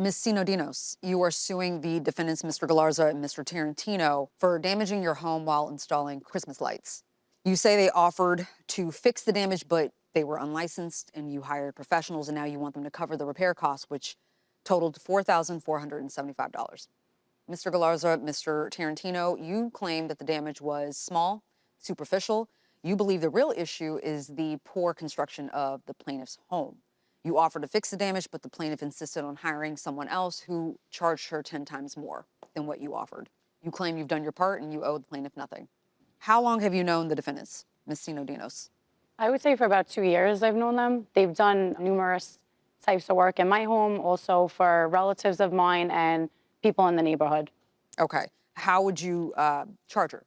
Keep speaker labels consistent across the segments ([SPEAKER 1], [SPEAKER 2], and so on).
[SPEAKER 1] Ms. Sinodinos, you are suing the defendants, Mr. Galarza and Mr. Tarantino, for damaging your home while installing Christmas lights. You say they offered to fix the damage, but they were unlicensed, and you hired professionals, and now you want them to cover the repair costs, which totaled $4,475. Mr. Galarza, Mr. Tarantino, you claim that the damage was small, superficial. You believe the real issue is the poor construction of the plaintiff's home. You offered to fix the damage, but the plaintiff insisted on hiring someone else who charged her 10 times more than what you offered. You claim you've done your part and you owe the plaintiff nothing. How long have you known the defendants, Ms. Sinodinos?
[SPEAKER 2] I would say for about 2 years I've known them. They've done numerous types of work in my home, also for relatives of mine and people in the neighborhood.
[SPEAKER 1] Okay. How would you charge her?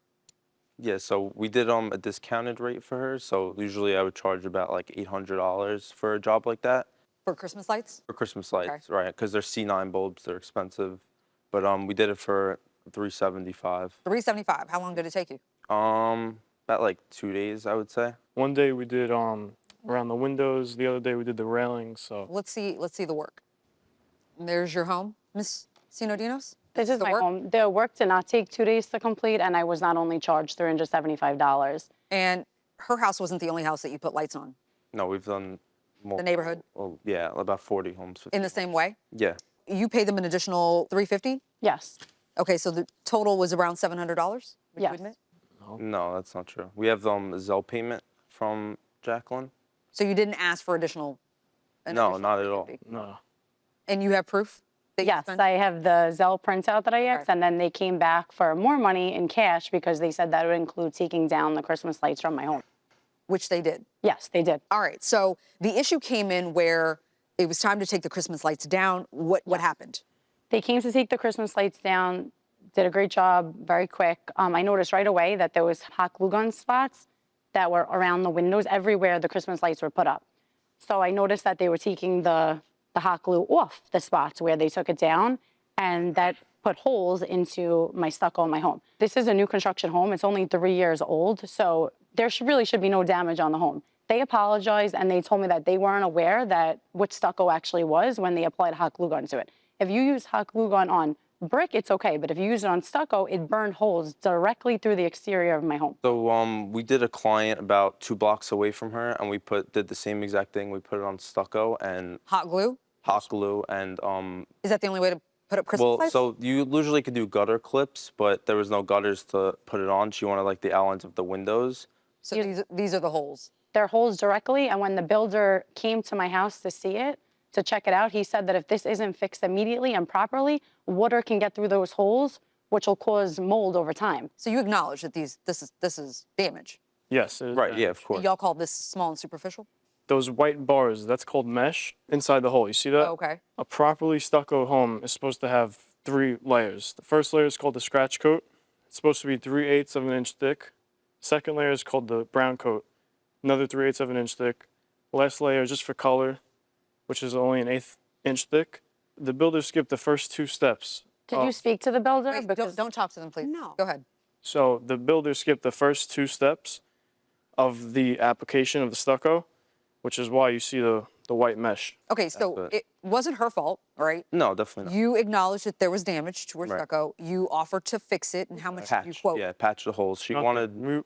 [SPEAKER 3] Yeah, so we did a discounted rate for her. So usually I would charge about like $800 for a job like that.
[SPEAKER 1] For Christmas lights?
[SPEAKER 3] For Christmas lights, right? Because they're C9 bulbs, they're expensive. But we did it for $375.
[SPEAKER 1] $375. How long did it take you?
[SPEAKER 3] About like 2 days, I would say.
[SPEAKER 4] One day we did around the windows. The other day we did the railings. So
[SPEAKER 1] Let's see the work. There's your home, Ms. Sinodinos?
[SPEAKER 2] This is my home. The work did not take 2 days to complete, and I was not only charged $375.
[SPEAKER 1] And her house wasn't the only house that you put lights on?
[SPEAKER 3] No, we've done more.
[SPEAKER 1] The neighborhood?
[SPEAKER 3] Well, yeah, about 40 homes.
[SPEAKER 1] In the same way?
[SPEAKER 3] Yeah.
[SPEAKER 1] You paid them an additional $350?
[SPEAKER 2] Yes.
[SPEAKER 1] Okay, so the total was around $700? Would you
[SPEAKER 2] Yes.
[SPEAKER 1] admit?
[SPEAKER 3] No, that's not true. We have Zelle payment from Jacqueline.
[SPEAKER 1] So you didn't ask for additional?
[SPEAKER 3] No, not at all.
[SPEAKER 4] no.
[SPEAKER 1] And you have proof? That you
[SPEAKER 2] Yes,
[SPEAKER 1] spent?
[SPEAKER 2] I have the Zelle printout that I asked,
[SPEAKER 1] Okay.
[SPEAKER 2] and then they came back for more money in cash because they said that would include taking down the Christmas lights from my home.
[SPEAKER 1] Which they did.
[SPEAKER 2] Yes, they did.
[SPEAKER 1] All right, so the issue came in where it was time to take the Christmas lights down. What happened?
[SPEAKER 2] They came to take the Christmas lights down, did a great job, very quick. I noticed right away that there was hot glue gun spots that were around the windows everywhere the Christmas lights were put up. So I noticed that they were taking the hot glue off the spots where they took it down, and that put holes into my stucco in my home. This is a new construction home. It's only 3 years old, so there really should be no damage on the home. They apologized, and they told me that they weren't aware that what stucco actually was when they applied hot glue gun to it. If you use hot glue gun on brick, it's okay, but if you use it on stucco, it burned holes directly through the exterior of my home.
[SPEAKER 3] So we did a client about 2 blocks away from her, and we did the same exact thing. We put it on stucco and
[SPEAKER 1] Hot glue?
[SPEAKER 3] hot glue, and
[SPEAKER 1] Is that the only way to put up Christmas
[SPEAKER 3] well,
[SPEAKER 1] lights?
[SPEAKER 3] so you usually could do gutter clips, but there was no gutters to put it on. She wanted like the outlines of the windows.
[SPEAKER 1] So these are the holes.
[SPEAKER 2] They're holes directly, and when the builder came to my house to see it, to check it out, he said that if this isn't fixed immediately and properly, water can get through those holes, which will cause mold over time.
[SPEAKER 1] So you acknowledge that this is damage.
[SPEAKER 4] Yes. It is
[SPEAKER 3] Right,
[SPEAKER 4] that.
[SPEAKER 3] yeah, of course.
[SPEAKER 1] Y'all call this small and superficial?
[SPEAKER 4] Those white bars, that's called mesh inside the hole. You see that?
[SPEAKER 1] Oh, okay.
[SPEAKER 4] A properly stucco home is supposed to have 3 layers. The first layer is called the scratch coat. It's supposed to be 3/8 of an inch thick. Second layer is called the brown coat, another 3/8 of an inch thick. Last layer is just for color, which is only an 1/8 inch thick. The builder skipped the first 2 steps.
[SPEAKER 2] Did you speak to the builder?
[SPEAKER 1] Wait, don't talk to them, please.
[SPEAKER 2] No.
[SPEAKER 1] Go ahead.
[SPEAKER 4] So the builder skipped the first 2 steps of the application of the stucco, which is why you see the white mesh.
[SPEAKER 1] Okay, so it wasn't her fault, right?
[SPEAKER 3] No, definitely not.
[SPEAKER 1] You acknowledged that there was damage to her
[SPEAKER 3] Right.
[SPEAKER 1] stucco. You offered to fix it, and how much did you quote?
[SPEAKER 3] Yeah, patch the holes. She wanted.
[SPEAKER 4] We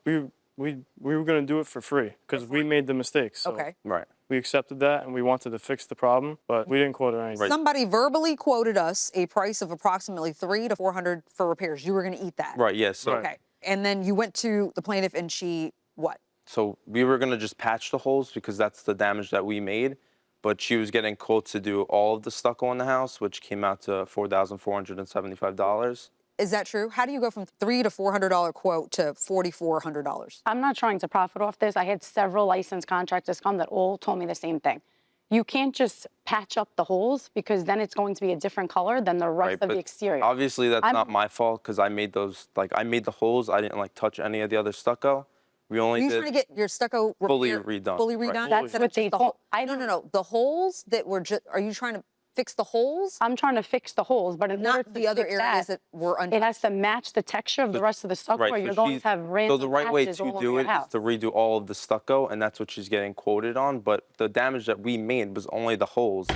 [SPEAKER 4] were going to do it for free because we made the mistakes. So
[SPEAKER 1] Okay.
[SPEAKER 3] Right.
[SPEAKER 4] we accepted that and we wanted to fix the problem, but we didn't quote her anything.
[SPEAKER 1] Somebody verbally quoted us a price of approximately $300 to $400 for repairs. You were going to eat that.
[SPEAKER 3] Right. Yeah. So.
[SPEAKER 1] Okay. And then you went to the plaintiff, and she what?
[SPEAKER 3] So we were gonna just patch the holes because that's the damage that we made, but she was getting quotes to do all of the stucco in the house, which came out to $4,475.
[SPEAKER 1] Is that true? How do you go from $300 to $400 quote to $4,400?
[SPEAKER 2] I'm not trying to profit off this. I had several licensed contractors come that all told me the same thing. You can't just patch up the holes because then it's going to be a different color than the rest of the exterior.
[SPEAKER 3] Obviously, that's not my fault because I made those. Like I made the holes. I didn't like touch any of the other stucco. We only
[SPEAKER 1] Are you
[SPEAKER 3] did
[SPEAKER 1] trying to get your stucco
[SPEAKER 3] fully
[SPEAKER 1] repaired,
[SPEAKER 3] redone.
[SPEAKER 1] Fully
[SPEAKER 3] Right.
[SPEAKER 1] redone?
[SPEAKER 2] That's
[SPEAKER 1] Instead
[SPEAKER 2] what
[SPEAKER 1] of
[SPEAKER 2] they
[SPEAKER 1] just the
[SPEAKER 2] told-
[SPEAKER 1] whole- No. The holes that were just. Are you trying to fix the holes?
[SPEAKER 2] I'm trying to fix the holes, but in order
[SPEAKER 1] Not
[SPEAKER 2] to
[SPEAKER 1] the other
[SPEAKER 2] fix
[SPEAKER 1] areas that were
[SPEAKER 2] it
[SPEAKER 1] undone.
[SPEAKER 2] has to match the texture of the rest of the stucco, or you're going to have
[SPEAKER 3] So
[SPEAKER 2] random
[SPEAKER 3] the right way
[SPEAKER 2] patches all
[SPEAKER 3] to
[SPEAKER 2] over
[SPEAKER 3] do
[SPEAKER 2] your
[SPEAKER 3] it is
[SPEAKER 2] house.
[SPEAKER 3] to redo all of the stucco, and that's what she's getting quoted on. But the damage that we made was only the holes.